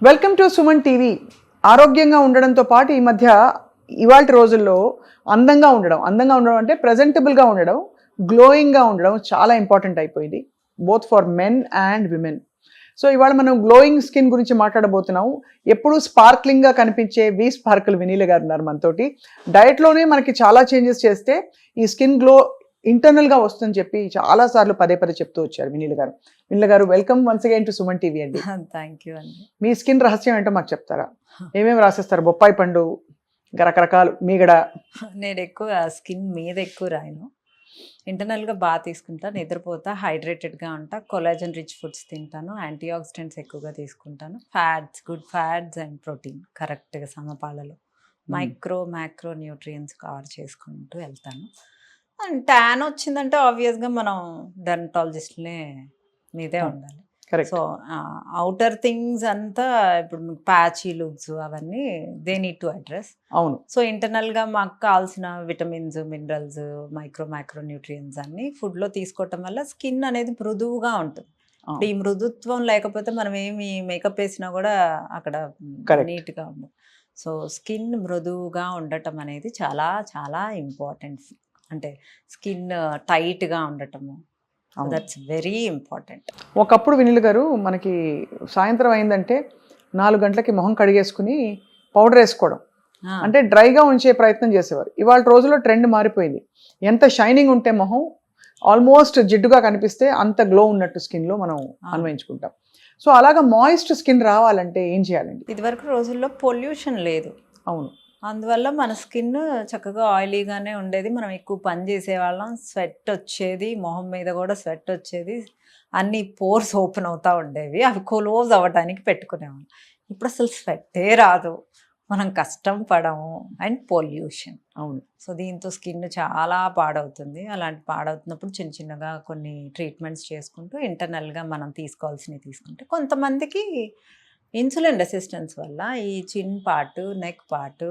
Welcome to Suman TV. ఆరోగ్యంగా ఉండడంతో పాటు ఈ మధ్య ఇవాల్టి రోజుల్లో అందంగా ఉండడం అంటే ప్రజెంటబుల్గా ఉండడం, గ్లోయింగ్గా ఉండడం చాలా ఇంపార్టెంట్ అయిపోయింది, both for men and women. So ఇవాళ మనం గ్లోయింగ్ స్కిన్ గురించి మాట్లాడబోతున్నాం. ఎప్పుడూ స్పార్క్లింగ్గా కనిపించే స్పార్కిల్ వినీల గారు ఉన్నారు మనతోటి. డయట్లోనే మనకి చాలా చేంజెస్ చేస్తే ఈ స్కిన్ గ్లో ఇంటర్నల్గా వస్తుందని చెప్పి చాలాసార్లు పదే చెప్తూ వచ్చారు వినీల గారు. వినీల గారు, welcome once again to Suman TV అండి. థ్యాంక్ యూ అండి. మీ స్కిన్ రహస్యం ఏంటో మాకు చెప్తారా? ఏమేమి రాసేస్తారు? బొప్పాయి పండు, రకరకాలు, మీగడ. నేను ఎక్కువ స్కిన్ మీద ఎక్కువ రాయను. ఇంటర్నల్గా బాగా తీసుకుంటాను, నిద్రపోతా, హైడ్రేటెడ్గా ఉంటా, కొలాజన్ రిచ్ ఫుడ్స్ తింటాను, యాంటీ ఆక్సిడెంట్స్ ఎక్కువగా తీసుకుంటాను, fats, good fats and protein కరెక్ట్గా సమపాలలో, మ్యాక్రో న్యూట్రియన్స్ కవర్ చేసుకుంటూ వెళ్తాను. అండ్ ట్యాన్ వచ్చిందంటే ఆబ్వియస్గా మనం డెర్మటాలజిస్ట్నే మీదే ఉండాలి. సో అవుటర్ థింగ్స్ అంతా ఇప్పుడు ప్యాచీ లుక్స్ అవన్నీ దే నీడ్ టు అడ్రస్. అవును. సో ఇంటర్నల్గా మాకు కావాల్సిన విటమిన్స్, మినరల్స్, మ్యాక్రో న్యూట్రియన్స్ అన్ని ఫుడ్లో తీసుకోవటం వల్ల స్కిన్ అనేది మృదువుగా ఉంటుంది. ఈ మృదుత్వం లేకపోతే మనం ఏమి మేకప్ వేసినా కూడా అక్కడ నీట్గా ఉండదు. సో స్కిన్ మృదువుగా ఉండటం అనేది చాలా చాలా ఇంపార్టెంట్. అంటే స్కిన్ టైట్గా ఉండటము, దట్స్ వెరీ ఇంపార్టెంట్. ఒకప్పుడు వినీల్ గారు మనకి సాయంత్రం అయిందంటే 4 గంటలకి మొహం కడిగేసుకుని పౌడర్ వేసుకోవడం, అంటే డ్రైగా ఉంచే ప్రయత్నం చేసేవారు. ఇవాళ రోజుల్లో ట్రెండ్ మారిపోయింది. ఎంత షైనింగ్ ఉంటే మొహం ఆల్మోస్ట్ జిడ్డుగా కనిపిస్తే అంత గ్లో ఉన్నట్టు స్కిన్లో మనం అన్వయించుకుంటాం. సో అలాగా మాయిస్ట్ స్కిన్ రావాలంటే ఏం చేయాలండి? ఇదివరకు రోజుల్లో పొల్యూషన్ లేదు. అవును. అందువల్ల మన స్కిన్ చక్కగా ఆయిలీగానే ఉండేది. మనం ఎక్కువ పని చేసేవాళ్ళం, స్వెట్ వచ్చేది, మొహం మీద కూడా స్వెట్ వచ్చేది, అన్ని పోర్స్ ఓపెన్ అవుతూ ఉండేవి, అవి క్లోజ్ అవ్వడానికి పెట్టుకునేవాళ్ళం. ఇప్పుడు అసలు స్వెట్టే రాదు, మనం కష్టం పడము, అండ్ పొల్యూషన్. అవును. సో దీంతో స్కిన్ చాలా పాడవుతుంది. అలాంటి పాడవుతున్నప్పుడు చిన్నగా కొన్ని ట్రీట్మెంట్స్ చేసుకుంటూ ఇంటర్నల్గా మనం తీసుకోవాల్సినవి తీసుకుంటే, కొంతమందికి ఇన్సులిన్ రెసిస్టెన్స్ వల్ల ఈ చిన్ part, neck part,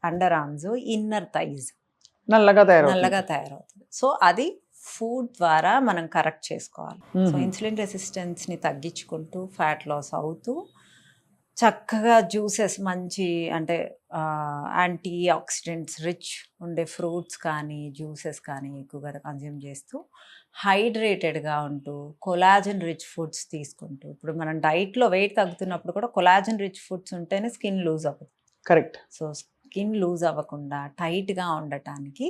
under arms, inner thighs నల్లగా తయారవుతుంది. సో అది ఫుడ్ ద్వారా మనం కరెక్ట్ చేసుకోవాలి. సో ఇన్సులిన్ రెసిస్టెన్స్ని తగ్గించుకుంటూ ఫ్యాట్ లాస్ అవుతూ చక్కగా జ్యూసెస్, మంచి అంటే యాంటీ ఆక్సిడెంట్స్ రిచ్ ఉండే ఫ్రూట్స్ కానీ జ్యూసెస్ కానీ ఎక్కువగా కన్జ్యూమ్ చేస్తూ హైడ్రేటెడ్గా ఉంటూ కొలాజన్ రిచ్ ఫుడ్స్ తీసుకుంటూ, ఇప్పుడు మనం డైట్లో వెయిట్ తగ్గుతున్నప్పుడు కూడా కొలాజన్ రిచ్ ఫుడ్స్ ఉంటేనే స్కిన్ లూజ్ అవ్వదు. కరెక్ట్. సో స్కిన్ లూజ్ అవ్వకుండా టైట్గా ఉండటానికి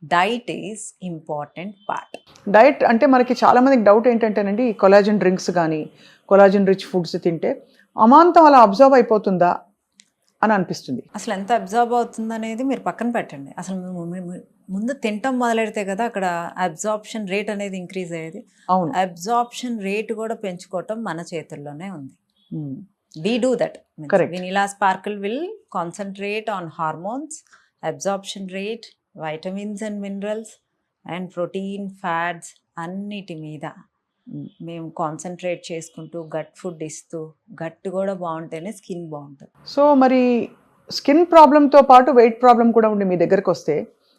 diet is important part. Diet అంటే మనకి చాలామందికి డౌట్ ఏంటంటేనండి, కొలాజన్ డ్రింక్స్ కానీ కొలాజన్ రిచ్ ఫుడ్స్ తింటే అమాంతం అలా అబ్జర్వ్ అయిపోతుందా అని అనిపిస్తుంది. అసలు ఎంత అబ్జర్వ్ అవుతుంది అనేది మీరు పక్కన పెట్టండి. అసలు ముందు తింటం మొదలెడితే కదా అక్కడ అబ్జార్ప్షన్ రేట్ అనేది ఇంక్రీజ్ అయ్యేది. అవును. అబ్జార్ప్షన్ రేట్ కూడా పెంచుకోవటం మన చేతుల్లోనే ఉంది. We do that. Correct. Vanilla Sparkle will concentrate on hormones, absorption rate, vitamins and minerals, and protein, fats అన్నిటి మీద మేము కాన్సన్ట్రేట్ చేసుకుంటూ గట్ ఫుడ్ ఇస్తూ, గట్ కూడా బాగుంటేనే స్కిన్ బాగుంటుంది. సో మరి స్కిన్ ప్రాబ్లంతో పాటు వెయిట్ ప్రాబ్లం కూడా ఉండి మీ దగ్గరకు వస్తే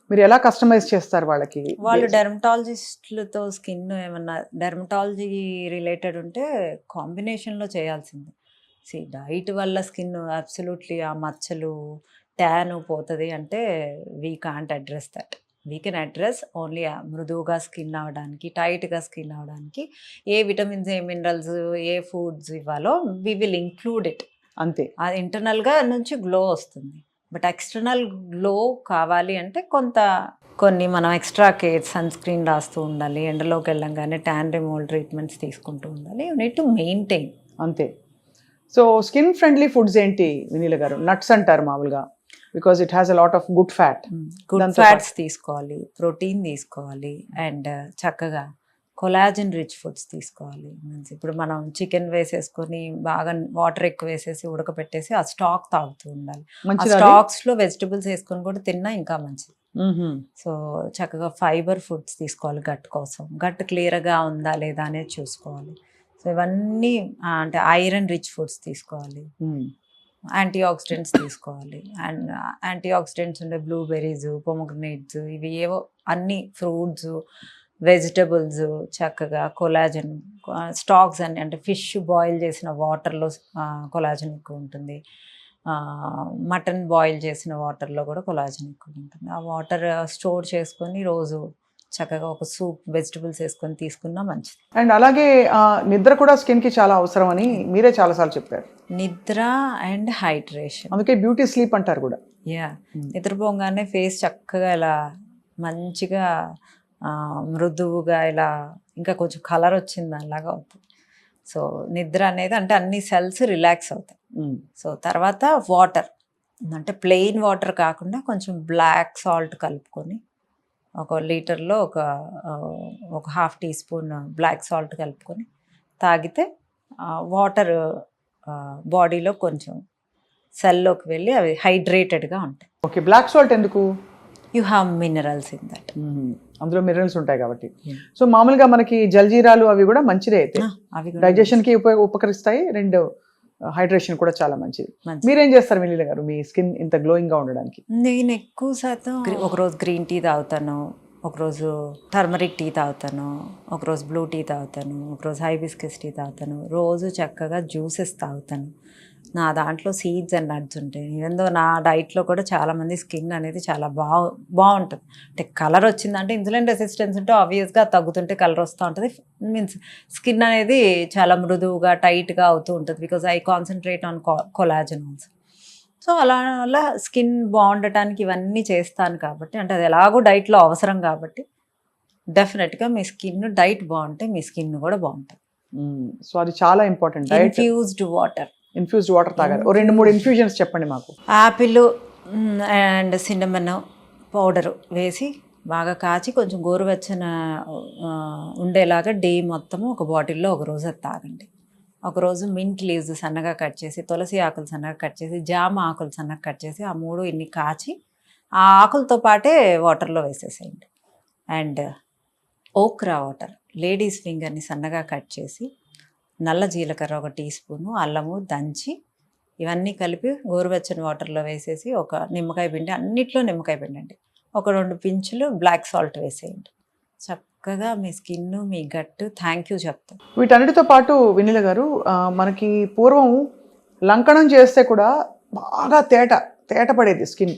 మీరు ఎలా కస్టమైజ్ చేస్తారు వాళ్ళకి? వాళ్ళు డెర్మటాలజిస్టులతో స్కిన్ ఏమన్నా డెర్మటాలజీ రిలేటెడ్ ఉంటే కాంబినేషన్లో చేయాల్సింది. డైట్ వల్ల స్కిన్ అబ్సల్యూట్లీ ఆ మచ్చలు, ట్యాన్ పోతుంది అంటే we can't address that. We can address only మృదువుగా స్కిన్ అవ్వడానికి, టైట్గా స్కిన్ అవ్వడానికి ఏ విటమిన్స్, ఏ మినరల్స్, ఏ ఫుడ్స్ ఇవ్వాలో వీ విల్ ఇంక్లూడ్ ఇట్. అంతే. అది ఇంటర్నల్గా నుంచి గ్లో వస్తుంది. బట్ ఎక్స్టర్నల్ గ్లో కావాలి అంటే కొన్ని మనం ఎక్స్ట్రా కేర్, సన్ స్క్రీన్ రాస్తూ ఉండాలి, ఎండలోకి వెళ్ళంగానే ట్యాన్ రిమూవల్ ట్రీట్మెంట్స్ తీసుకుంటూ ఉండాలి. You need to maintain. అంతే. సో స్కిన్ ఫ్రెండ్లీ ఫుడ్స్ ఏంటి వినీల గారు? నట్స్ అంటారు మామూలుగా, because it has a lot of good fat. Good fats తీసుకోవాలి, ప్రోటీన్ తీసుకోవాలి, అండ్ చక్కగా కొలాజన్ రిచ్ ఫుడ్స్ తీసుకోవాలి. మీన్స్ ఇప్పుడు మనం చికెన్ వేసేసుకొని బాగా వాటర్ ఎక్కువ వేసేసి ఉడకపెట్టేసి ఆ స్టాక్ తాగుతూ ఉండాలి. ఆ స్టాక్స్లో వెజిటబుల్స్ వేసుకొని కూడా తిన్నా ఇంకా మంచిది. సో చక్కగా ఫైబర్ ఫుడ్స్ తీసుకోవాలి గట్ కోసం. గట్ క్లియర్గా ఉందా లేదా అనేది చూసుకోవాలి. సో ఇవన్నీ అంటే ఐరన్ రిచ్ ఫుడ్స్ తీసుకోవాలి, యాంటీ ఆక్సిడెంట్స్ తీసుకోవాలి. అండ్ యాంటీ ఆక్సిడెంట్స్ ఉండే బ్లూబెర్రీస్, పొమగ్రనేట్స్, ఇవి ఏవో అన్ని ఫ్రూట్స్, వెజిటబుల్స్, చక్కగా స్టాక్స్ అని అంటే ఫిష్ బాయిల్ చేసిన వాటర్లో కొలాజన్ ఎక్కువ ఉంటుంది, మటన్ బాయిల్ చేసిన వాటర్లో కూడా కొలాజన్ ఎక్కువ ఉంటుంది. ఆ వాటర్ స్టోర్ చేసుకొని రోజు చక్కగా ఒక సూప్ వెజిటబుల్స్ వేసుకొని తీసుకున్నా మంచిది. అండ్ అలాగే నిద్ర కూడా స్కిన్ కి చాలా అవసరం అని మీరే చాలాసార్లు చెప్పారు. నిద్ర అండ్ హైడ్రేషన్, అందుకే బ్యూటీ స్లీప్ అంటారు కూడా. నిద్రపోగానే ఫేస్ చక్కగా ఇలా మంచిగా మృదువుగా ఇలా ఇంకా కొంచెం కలర్ వచ్చింది అలాగా అవుతుంది. సో నిద్ర అనేది అంటే అన్ని సెల్స్ రిలాక్స్ అవుతాయి. సో తర్వాత వాటర్ అంటే ప్లెయిన్ వాటర్ కాకుండా కొంచెం బ్లాక్ సాల్ట్ కలుపుకొని 1 లీటర్లో ఒక 1/2 టీ స్పూన్ బ్లాక్ సాల్ట్ కలుపుకొని తాగితే వాటర్ బాడీలో కొంచెం సెల్లోకి వెళ్ళి అవి హైడ్రేటెడ్గా ఉంటాయి. ఓకే, బ్లాక్ సాల్ట్ ఎందుకు? You have minerals in that. అందులో మినరల్స్ ఉంటాయి కాబట్టి. సో మామూలుగా మనకి జల్జీరాలు అవి కూడా మంచిదే, అయితే అవి డైజెషన్ కి ఉపకరిస్తాయి, 2 హైడ్రేషన్ కూడా చాలా మంచిది. మీరేం చేస్తారు వెన్నెల గారు మీ స్కిన్ ఇంత గ్లోయింగ్ గా ఉండడానికి? నేను ఎక్కువ శాతం ఒకరోజు గ్రీన్ టీ తాగుతాను, ఒకరోజు టర్మరిక్ టీ తాగుతాను, ఒకరోజు బ్లూ టీ తాగుతాను, ఒకరోజు హైబిస్కస్ టీ తాగుతాను, రోజు చక్కగా జ్యూసెస్ తాగుతాను. నా దాంట్లో సీడ్స్ అండ్ నట్స్ ఉంటాయి. ఈవెందో నా డైట్లో కూడా చాలామంది స్కిన్ అనేది చాలా బాగుంటుంది. అంటే కలర్ వచ్చిందంటే ఇన్సులిన్ రెసిస్టెన్స్ ఉంటే ఆబ్వియస్గా తగ్గుతుంటే కలర్ వస్తూ ఉంటుంది. మీన్స్ స్కిన్ అనేది చాలా మృదువుగా టైట్గా అవుతూ ఉంటుంది. Because I concentrate on collagen also. So అలా స్కిన్ బాగుండటానికి ఇవన్నీ చేస్తాను కాబట్టి, అంటే అది ఎలాగో డైట్లో అవసరం కాబట్టి డెఫినెట్గా మీ స్కిన్ డైట్ బాగుంటే మీ స్కిన్ కూడా బాగుంటుంది. సో అది చాలా ఇంపార్టెంట్. ఇన్ఫ్యూజ్డ్ వాటర్ తాగాలి. 2-3 ఇన్ఫ్యూజన్స్ చెప్పండి మాకు. యాపిల్ అండ్ సిన్నమన్ పౌడర్ వేసి బాగా కాచి కొంచెం గోరువెచ్చన ఉండేలాగా డే మొత్తము ఒక బాటిల్లో ఒక రోజు అది తాగండి. ఒకరోజు మింట్ లీవ్స్ సన్నగా కట్ చేసి, తులసి ఆకులు సన్నగా కట్ చేసి, జామ ఆకులు సన్నగా కట్ చేసి ఆ 3 ఇన్ని కాచి ఆ ఆకులతో పాటే వాటర్లో వేసేసేయండి. అండ్ ఓక్రా వాటర్, లేడీస్ ఫింగర్ని సన్నగా కట్ చేసి, నల్ల జీలకర్ర 1 టీ స్పూను, అల్లము దంచి ఇవన్నీ కలిపి గోరువెచ్చని వాటర్లో వేసేసి ఒక నిమ్మకాయ పిండి, అన్నిట్లో నిమ్మకాయ పిండండి, 1-2 పించులు బ్లాక్ సాల్ట్ వేసేయండి. చక్కగా మీ స్కిన్ మీ గట్టు థ్యాంక్ యూ చెప్తాం. వీటన్నిటితో పాటు వెన్నెల గారు మనకి పూర్వం లంకణం చేస్తే కూడా బాగా తేట పడేది స్కిన్.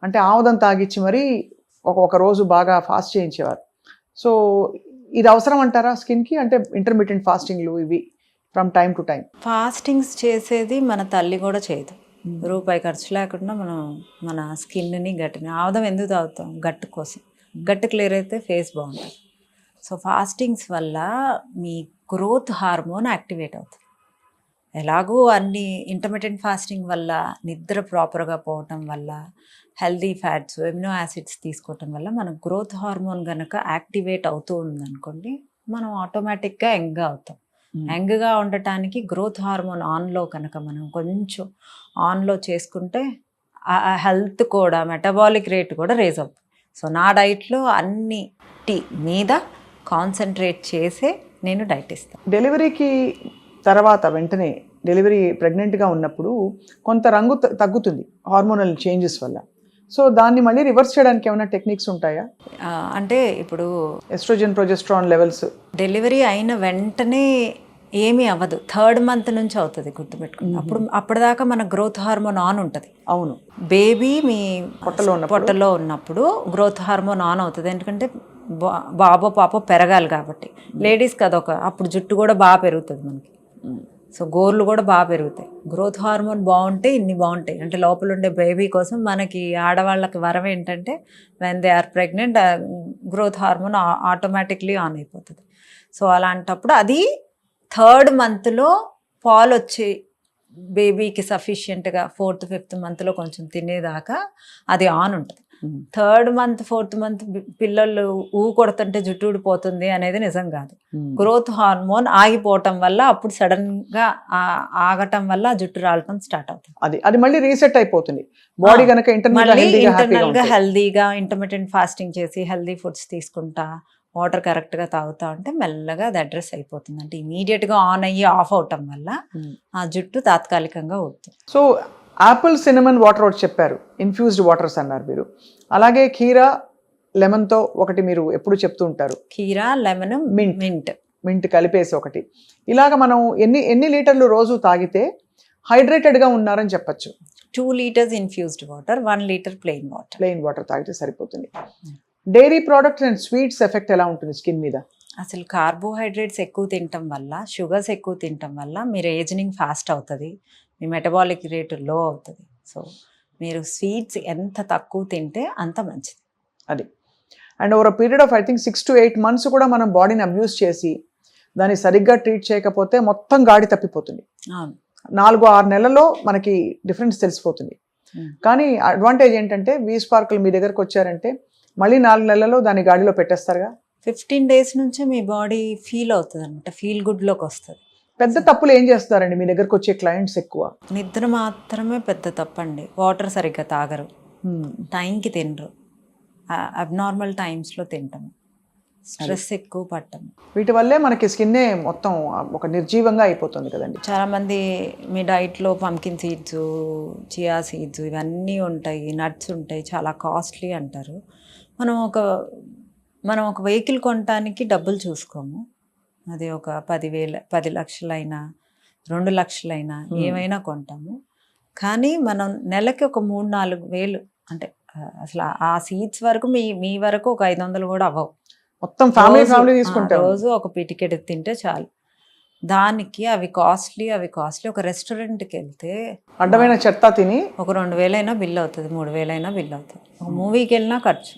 అంటే ఆముదం తాగిచ్చి మరి ఒక రోజు బాగా ఫాస్ట్ చేయించేవారు. సో ఇది అవసరం అంటారా స్కిన్కి? అంటే ఇంటర్మీడియట్ ఫాస్టింగ్లు ఇవి from time to time. Fastings చేసేది మన తల్లి కూడా చేయదు. రూపాయి ఖర్చు లేకుండా మనం మన స్కిన్ని గట్టిని ఆముదం ఎందుకు తాగుతాం? గట్టు కోసం. గట్టు క్లియర్ అయితే ఫేస్ బాగుంటుంది. సో ఫాస్టింగ్స్ వల్ల మీ గ్రోత్ హార్మోన్ యాక్టివేట్ అవుతుంది. ఎలాగో అన్ని ఇంటర్మీడియట్ ఫాస్టింగ్ వల్ల నిద్ర ప్రాపర్గా పోవటం వల్ల, హెల్దీ ఫ్యాట్స్, ఎమినో యాసిడ్స్ తీసుకోవటం వల్ల మన గ్రోత్ హార్మోన్ కనుక యాక్టివేట్ అవుతూ ఉందనుకోండి, మనం ఆటోమేటిక్గా యంగ్గా అవుతాం. యంగ్గా ఉండటానికి గ్రోత్ హార్మోన్ ఆన్లో కనుక మనం కొంచెం ఆన్లో చేసుకుంటే ఆ హెల్త్ కూడా, మెటబాలిక్ రేట్ కూడా రేజ్ అవుతుంది. సో నా డైట్లో అన్నిటి మీద కాన్సన్ట్రేట్ చేసే నేను డైట్ ఇస్తాను. డెలివరీకి తర్వాత వెంటనే డెలివరీ ప్రెగ్నెంట్గా ఉన్నప్పుడు కొంత రంగు తగ్గుతుంది హార్మోనల్ చేంజెస్ వల్ల. సో దాన్ని మళ్ళీ రివర్స్ చేయడానికి ఏమైనా టెక్నిక్స్ ఉంటాయా? అంటే ఇప్పుడు ఎస్ట్రోజన్, ప్రొజెస్ట్రాన్ లెవెల్స్ డెలివరీ అయిన వెంటనే ఏమీ అవ్వదు. 3rd మంత్ నుంచి అవుతుంది, గుర్తుపెట్టుకోండి. అప్పటిదాకా మన గ్రోత్ హార్మోన్ ఆన్ ఉంటుంది. అవును, బేబీ మీ పొట్టలో ఉన్నప్పుడు గ్రోత్ హార్మోన్ ఆన్ అవుతుంది. ఎందుకంటే బాబో పాపో పెరగాలి కాబట్టి. లేడీస్కి అప్పుడు జుట్టు కూడా బాగా పెరుగుతుంది మనకి. సో గోర్లు కూడా బాగా పెరుగుతాయి. గ్రోత్ హార్మోన్ బాగుంటే ఇన్ని బాగుంటాయి. అంటే లోపల ఉండే బేబీ కోసం మనకి ఆడవాళ్ళకి వరం ఏంటంటే when they are pregnant growth hormone automatically on అయిపోతుంది. సో అలాంటప్పుడు అది 3rd మంత్లో పాలు వచ్చి బేబీకి సఫిషియెంట్గా 4th, 5th మంత్లో కొంచెం తినేదాకా అది ఆన్ ఉంటుంది. 3rd మంత్, 4th మంత్ పిల్లలు కొడుతుంటే జుట్టు ఊడిపోతుంది అనేది నిజం కాదు. గ్రోత్ హార్మోన్ ఆగిపోవటం వల్ల, అప్పుడు సడన్గా ఆగటం వల్ల జుట్టు రాలటం స్టార్ట్ అవుతుంది. అది మళ్ళీ రీసెట్ అయిపోతుంది బాడీ కనుక ఇంటర్నల్గా హెల్దీగా ఇంటర్మీడియట్ ఫాస్టింగ్ చేసి హెల్దీ ఫుడ్స్ తీసుకుంటా, వాటర్ కరెక్ట్గా తాగుతా ఉంటే మెల్లగా అది అడ్రస్ అయిపోతుంది. అంటే ఇమీడియట్గా ఆన్ అయ్యి ఆఫ్ అవటం వల్ల ఆ జుట్టు తాత్కాలికంగా అవుతుంది. సో యాపిల్, సినమన్ వాటర్ ఒకటి చెప్పారు, ఇన్ఫ్యూజ్డ్ వాటర్స్ అన్నారు మీరు. అలాగే కీరా, లెమన్తో ఒకటి మీరు ఎప్పుడు చెప్తూ ఉంటారు. కీరా, లెమన్, మింట్ మింట్ కలిపేసి ఒకటి. ఇలాగ మనం ఎన్ని లీటర్లు రోజు తాగితే హైడ్రేటెడ్గా ఉన్నారని చెప్పచ్చు? 2 liters infused water, 1 liter plain water. Plain water తాగితే సరిపోతుంది. Dairy products and sweets effect ఎలా ఉంటుంది స్కిన్ మీద? అసలు కార్బోహైడ్రేట్స్ ఎక్కువ తినటం వల్ల, షుగర్స్ ఎక్కువ తినటం వల్ల మీరు ఏజింగ్ ఫాస్ట్ అవుతుంది, మీ మెటబాలిక్ రేట్ లో అవుతుంది. సో మీరు స్వీట్స్ ఎంత తక్కువ తింటే అంత మంచిది. అది. And over period of I think 6 to 8 months కూడా మనం బాడీని అబ్యూస్ చేసి దాన్ని సరిగ్గా ట్రీట్ చేయకపోతే మొత్తం గాడి తప్పిపోతుంది. అవును. 4-6 నెలల్లో మనకి డిఫరెన్స్ తెలిసిపోతుంది. కానీ అడ్వాంటేజ్ ఏంటంటే V-Sparkle మీ దగ్గరకు వచ్చారంటే మళ్ళీ 4 నెలల్లో దాన్ని గాడిలో పెట్టేస్తారుగా. 15 days నుంచే మీ బాడీ ఫీల్ అవుతుంది అనమాట, ఫీల్ గుడ్లోకి వస్తుంది. పెద్ద తప్పులు ఏం చేస్తారండి మీ దగ్గరకు వచ్చే క్లయింట్స్ ఎక్కువ? నిద్ర మాత్రమే పెద్ద తప్పండి. వాటర్ సరిగ్గా తాగరు, టైంకి తినరు, అబ్నార్మల్ టైమ్స్లో తింటాము, స్ట్రెస్ ఎక్కువ పట్టము. వీటి వల్లే మనకి స్కిన్నే మొత్తం ఒక నిర్జీవంగా అయిపోతుంది కదండి. చాలామంది మీ డైట్లో పంకిన్ సీడ్స్, చియా సీడ్స్ ఇవన్నీ ఉంటాయి, నట్స్ ఉంటాయి, చాలా కాస్ట్లీ అంటారు. మనం ఒక వెహికల్ కొనడానికి డబ్బులు చూసుకోము. అది ఒక 10 లక్షలైనా 2 లక్షలైనా ఏమైనా కొంటాము. కానీ మనం నెలకి ఒక 3-4 వేలు, అంటే అసలు ఆ సీడ్స్ వరకు మీ వరకు ఒక 500 కూడా అవ్వవు. మొత్తం ఫ్యామిలీ తీసుకుంటాం. రోజు ఒక పిటికెట్ తింటే చాలు. దానికి అవి కాస్ట్లీ. ఒక రెస్టారెంట్కి వెళ్తే అడ్డమైన చెత్త తిని ఒక 2,000 అయినా బిల్ అవుతుంది, 3,000 అయినా బిల్ అవుతుంది. ఒక మూవీకి వెళ్ళినా ఖర్చు,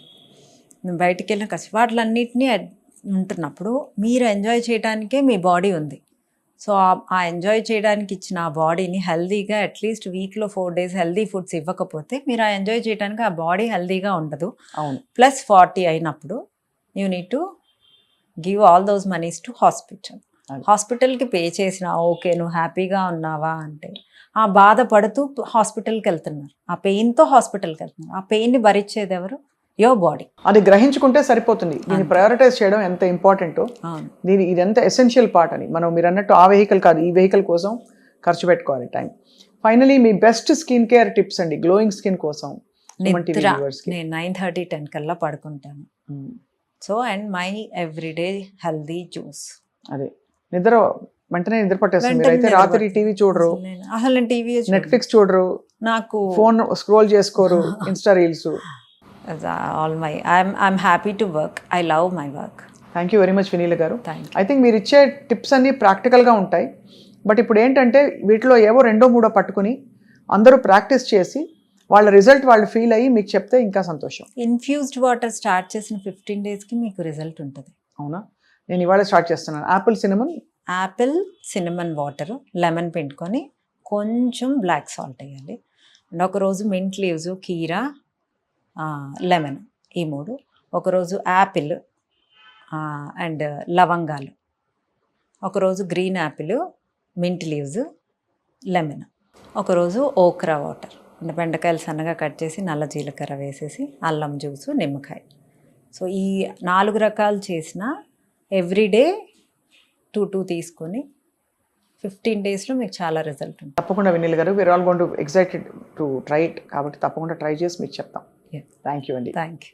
బయటికి వెళ్ళినా ఖర్చు. వాటిలన్నిటినీ ఉంటున్నప్పుడు మీరు ఎంజాయ్ చేయడానికే మీ బాడీ ఉంది. సో ఆ ఎంజాయ్ చేయడానికి ఇచ్చిన ఆ బాడీని హెల్దీగా అట్లీస్ట్ వీక్లో 4 days హెల్దీ ఫుడ్స్ ఇవ్వకపోతే మీరు ఆ ఎంజాయ్ చేయడానికి ఆ బాడీ హెల్దీగా ఉండదు. అవును. ప్లస్ 40 అయినప్పుడు you need to give all those monies to hospital. హాస్పిటల్కి పే చేసిన ఓకే నువ్వు హ్యాపీగా ఉన్నావా అంటే ఆ బాధపడుతూ హాస్పిటల్కి వెళ్తున్నారు, ఆ పెయిన్తో హాస్పిటల్కి వెళ్తున్నారు. ఆ పెయిన్ని భరించేది ఎవరు? Your body. అది గ్రహించుకుంటే సరిపోతుంది. దీన్ని ప్రయారిటైజ్ చేయడం ఎంత ఇంపార్టెంటో, ఇది ఎంత ఎసెన్షియల్ పార్ట్ అని. మీరు అన్నట్టు ఆ వెహికల్ కాదు, ఈ వెహికల్ కోసం ఖర్చు పెట్టుకోవాలి టైం. ఫైనలీ మీ బెస్ట్ స్కిన్ కేర్ టిప్స్ అండి గ్లోయింగ్ స్కిన్ కోసం. నేను 9:30, 10 కల్లా పడుకుంటాను. So and my everyday healthy juice. అదే నిద్ర వెంటనే నిద్ర పట్టేస్తుంది. మీరైతే రాత్రి టీవీ చూడరు, అసలు నేను టీవీ నెట్ఫ్లిక్స్ చూడరు, నాకు ఫోన్ స్క్రోల్ చేసుకోరు, Insta reels. I'm happy to work. I love my work. Thank you very much Vineela garu. Thank you. I think మీరు ఇచ్చే టిప్స్ అన్నీ ప్రాక్టికల్గా ఉంటాయి. బట్ ఇప్పుడు ఏంటంటే వీటిలో ఏవో 2-3 పట్టుకుని అందరూ ప్రాక్టీస్ చేసి వాళ్ళ రిజల్ట్ వాళ్ళు ఫీల్ అయ్యి మీకు చెప్తే ఇంకా సంతోషం. ఇన్ఫ్యూజ్డ్ వాటర్ స్టార్ట్ చేసిన 15 daysకి మీకు రిజల్ట్ ఉంటుంది. అవునా? నేను ఇవాళ స్టార్ట్ చేస్తున్నాను. యాపిల్ సినమన్ వాటర్, లెమన్ పిండుకొని కొంచెం బ్లాక్ సాల్ట్ వేయాలి. అండ్ ఒకరోజు మింట్ లీవ్స్, కీరా, లెమన్, ఈ 3. ఒకరోజు యాపిల్ అండ్ లవంగాలు. ఒకరోజు green Apple, mint leaves, lemon. ఒకరోజు ఓక్రా వాటర్, అంటే బెండకాయలు సన్నగా కట్ చేసి నల్ల జీలకర్ర వేసేసి అల్లం జ్యూసు, నిమ్మకాయ. సో ఈ 4 రకాలు చేసిన ఎవ్రీడే 2 తీసుకొని 15 daysలో మీకు చాలా రిజల్ట్ ఉంటుంది. తప్పకుండా వినీల్ గారు, we're all going to excited to try it. కాబట్టి తప్పకుండా ట్రై చేసి మీకు చెప్తాం. థ్యాంక్ యూ అండి. Thank you.